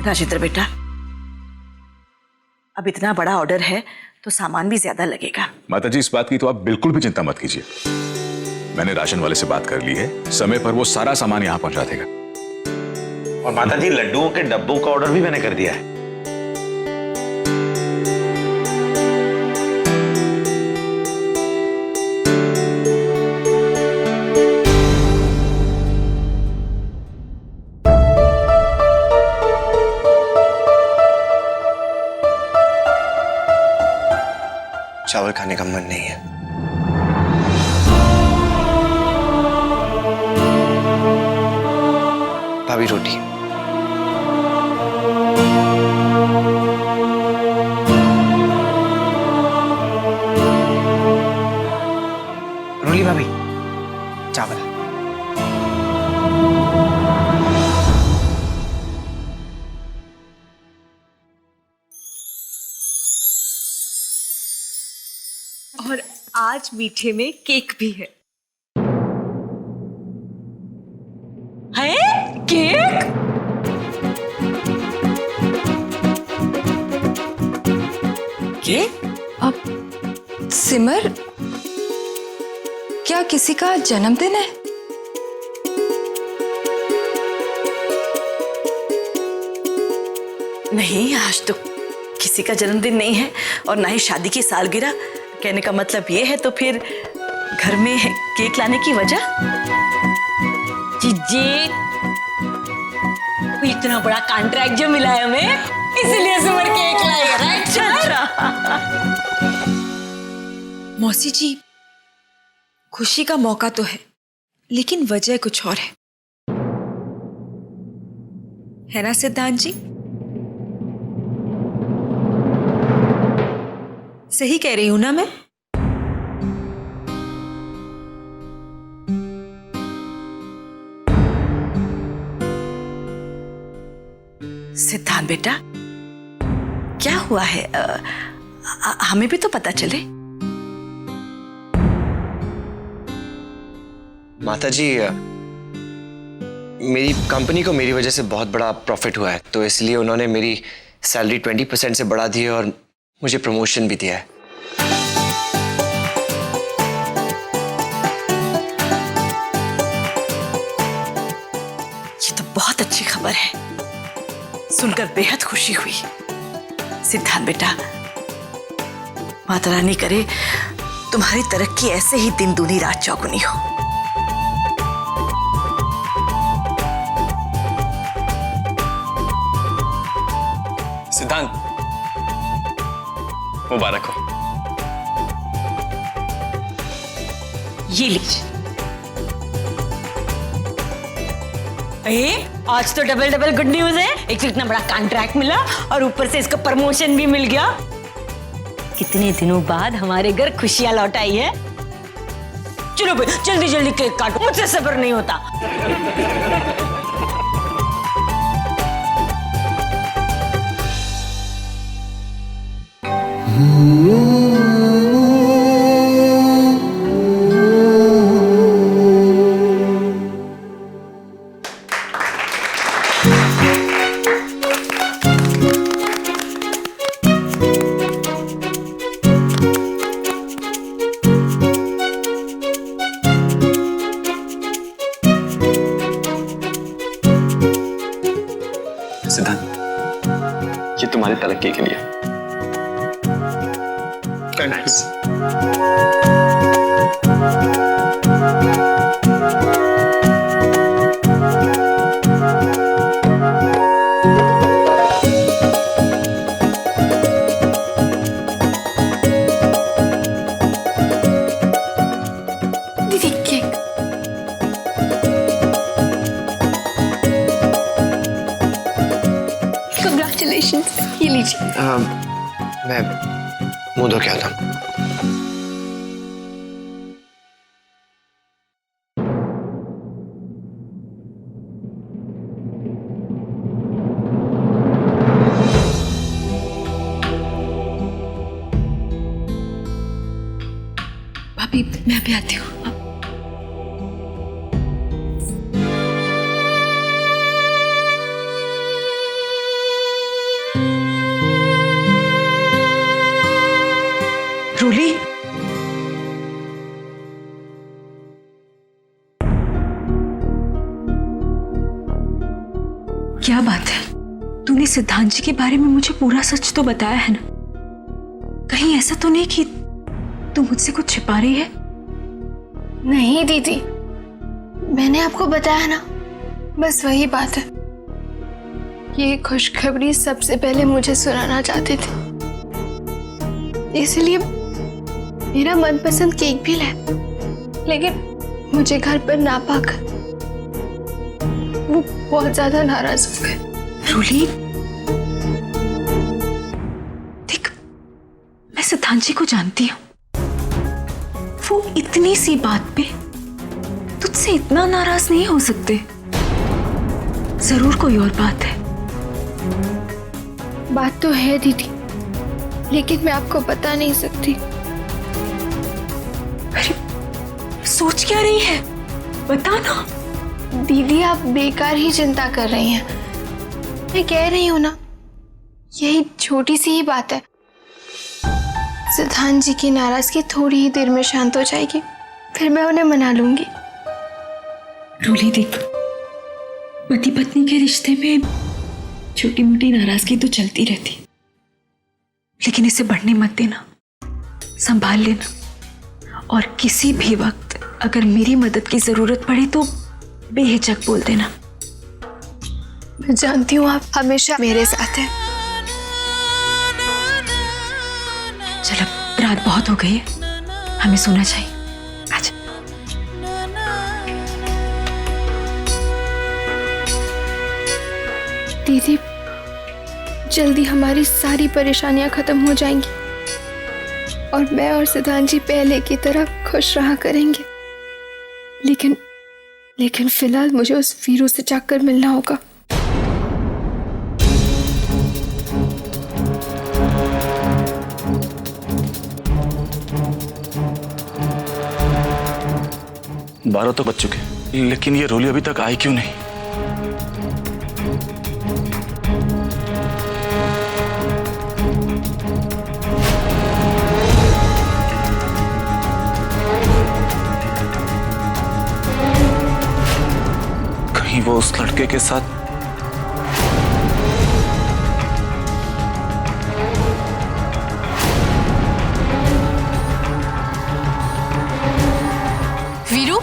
राजेंद्र बेटा, अब इतना बड़ा ऑर्डर है तो सामान भी ज्यादा लगेगा। माताजी, इस बात की तो आप बिल्कुल भी चिंता मत कीजिए। मैंने राशन वाले से बात कर ली है, समय पर वो सारा सामान यहाँ पहुंचा देगा। और माताजी, लड्डुओं के डब्बों का ऑर्डर भी मैंने कर दिया है। चावल खाने का मन नहीं है। भाभी रोटी। रोली भाभी, चावल। और आज मीठे में केक भी है। केक? अब सिमर, क्या किसी का जन्मदिन है? नहीं, आज तो किसी का जन्मदिन नहीं है और ना ही शादी की सालगिरह। कहने का मतलब ये है तो फिर घर में केक लाने की वजह? जीजी, इतना बड़ा कॉन्ट्रैक्ट जो मिला है हमें, इसीलिए सिमर केक लाएगा, राइट? मौसी जी, खुशी का मौका तो है, लेकिन वजह कुछ और है ना सिद्धांत जी? सही कह रही हूं ना मैं? सिद्धांत बेटा, क्या हुआ है? हमें भी तो पता चले। माताजी, मेरी कंपनी को मेरी वजह से बहुत बड़ा प्रॉफिट हुआ है, तो इसलिए उन्होंने मेरी सैलरी 20% से बढ़ा दी है और मुझे प्रमोशन भी दिया है। ये तो बहुत अच्छी खबर है, सुनकर बेहद खुशी हुई। सिद्धांत बेटा, माता रानी करे तुम्हारी तरक्की ऐसे ही दिन दूनी रात चौगुनी हो। सिद्धांत, मुबारक हो। ये लीजिए। आज तो डबल डबल गुड न्यूज है। एक तो इतना बड़ा कॉन्ट्रैक्ट मिला और ऊपर से इसका प्रमोशन भी मिल गया। कितने दिनों बाद हमारे घर खुशियां लौट आई है। चलो भाई, जल्दी जल्दी केक काटो, मुझसे सब्र नहीं होता। सिद्धांत, ये तुम्हारी तरक्की के लिए। Nice. दीदी केक। Congratulations, ये लीजिए। मैं मुंह धो के आता हूं। भाभी, मैं अभी आती हूँ। रूली, क्या बात है? तूने सिद्धांत जी के बारे में मुझे पूरा सच तो बताया है ना? कहीं ऐसा तो नहीं कि तू मुझसे कुछ छिपा रही है? नहीं दीदी, मैंने आपको बताया ना, बस वही बात है। ये खुशखबरी सबसे पहले मुझे सुनाना चाहते थे, इसलिए मेरा मनपसंद केक भी लाए, लेकिन मुझे घर पर ना पाकर वो बहुत ज्यादा नाराज हो गए। रूली, देख, मैं सिद्धांत जी को जानती हूँ। वो इतनी सी बात पे तुझसे इतना नाराज नहीं हो सकते। जरूर कोई और बात है। बात तो है दीदी, लेकिन मैं आपको बता नहीं सकती। अरे, सोच क्या रही है? बता ना। दीदी, आप बेकार ही चिंता कर रही हैं। मैं कह रही हूं ना, यही छोटी सी ही बात है। सिद्धांत जी की नाराजगी थोड़ी ही देर में शांत हो जाएगी, फिर मैं उन्हें मना लूंगी। रूली देख, पति पत्नी के रिश्ते में छोटी मोटी नाराजगी तो चलती रहती, लेकिन इसे बढ़ने मत देना, संभाल लेना। और किसी भी वक्त अगर मेरी मदद की जरूरत पड़े तो बेहिचक बोल देना। मैं जानती हूँ आप हमेशा मेरे साथ हैं। चल, अब रात बहुत हो गई है, हमें सोना चाहिए। आजा। दीदी, जल्दी हमारी सारी परेशानियां खत्म हो जाएंगी और मैं और सिद्धांत जी पहले की तरह खुश रहा करेंगे। लेकिन फिलहाल मुझे उस वीरू से जाकर मिलना होगा। बारह तो बज चुके, लेकिन ये रूली अभी तक आई क्यों नहीं? कहीं वो उस लड़के के साथ? वीरू,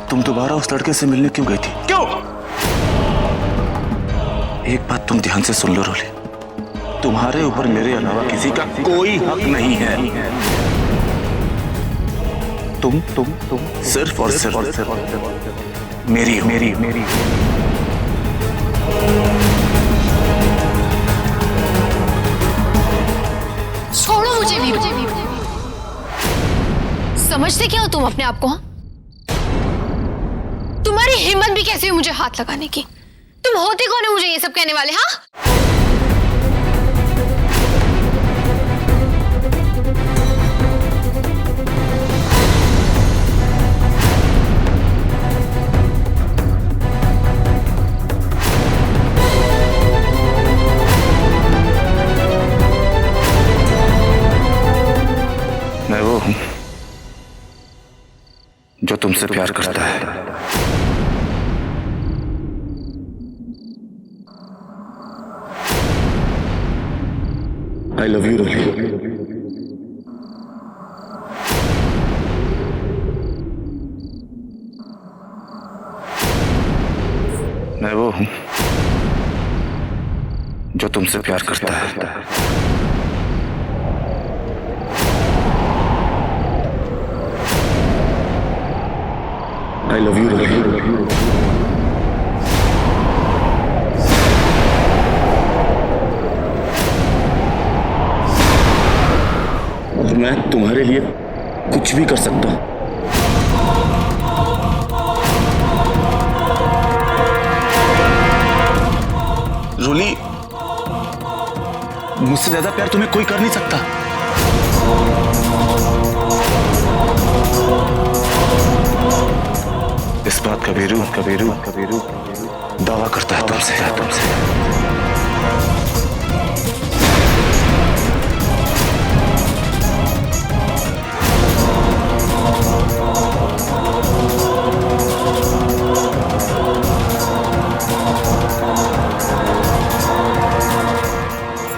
तुम दोबारा उस लड़के से मिलने क्यों गई थी? क्यों? एक बात तुम ध्यान से सुन लो रोली, तुम्हारे ऊपर मेरे अलावा किसी का कोई हक नहीं है। तुम सिर्फ और सिर्फ मेरी मेरी छोड़ो मुझे वीरू। समझते क्या हो तुम अपने आप को? हाँ, तुम्हारी हिम्मत भी कैसे हुई मुझे हाथ लगाने की? तुम होते कौन है मुझे ये सब कहने वाले? हाँ, मैं वो हूं जो तुमसे प्यार करता है। I love you, Roly. मैं वो हूं जो तुमसे प्यार करता है। I love you, Roly. और मैं तुम्हारे लिए कुछ भी कर सकता हूं। रोली, मुझसे ज्यादा प्यार तुम्हें कोई कर नहीं सकता। इस बात का वीरू दावा करता है तुमसे।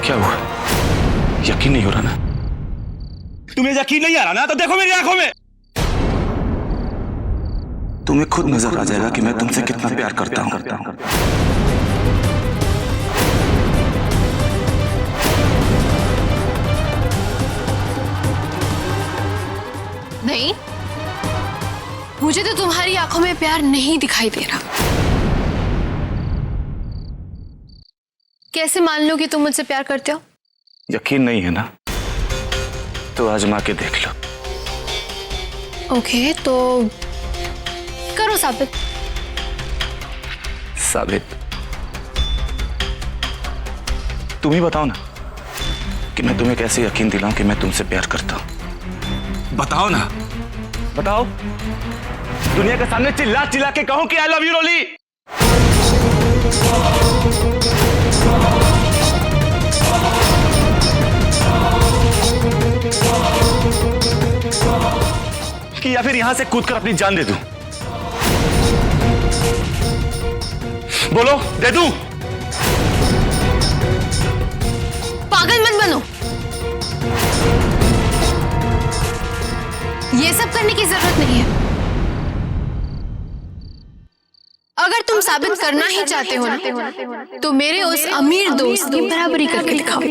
क्या हुआ? यकीन नहीं हो रहा ना? तुम्हें यकीन नहीं आ रहा ना? तो देखो मेरी आंखों में। तुम्हें खुद नजर आ जाएगा कि मैं तुमसे कितना प्यार करता हूं। नहीं, मुझे तो तुम्हारी आंखों में प्यार नहीं दिखाई दे रहा। कैसे मान लो कि तुम मुझसे प्यार करते हो? यकीन नहीं है ना? तो आजमा के देख लो। ओके, तो करो साबित। तुम ही बताओ ना कि मैं तुम्हें कैसे यकीन दिलाऊं कि मैं तुमसे प्यार करता हूं। बताओ ना, बताओ। दुनिया के सामने चिल्ला चिल्ला के कहूं कि आई लव यू रोली। कि या फिर यहां से कूदकर अपनी जान दे दूं? बोलो, दे दूं? पागल मत बनो। ये सब करने की जरूरत नहीं है। अगर तुम साबित करना ही चाहते हो ना, तो मेरे उस अमीर दोस्त की बराबरी करके दिखाओ।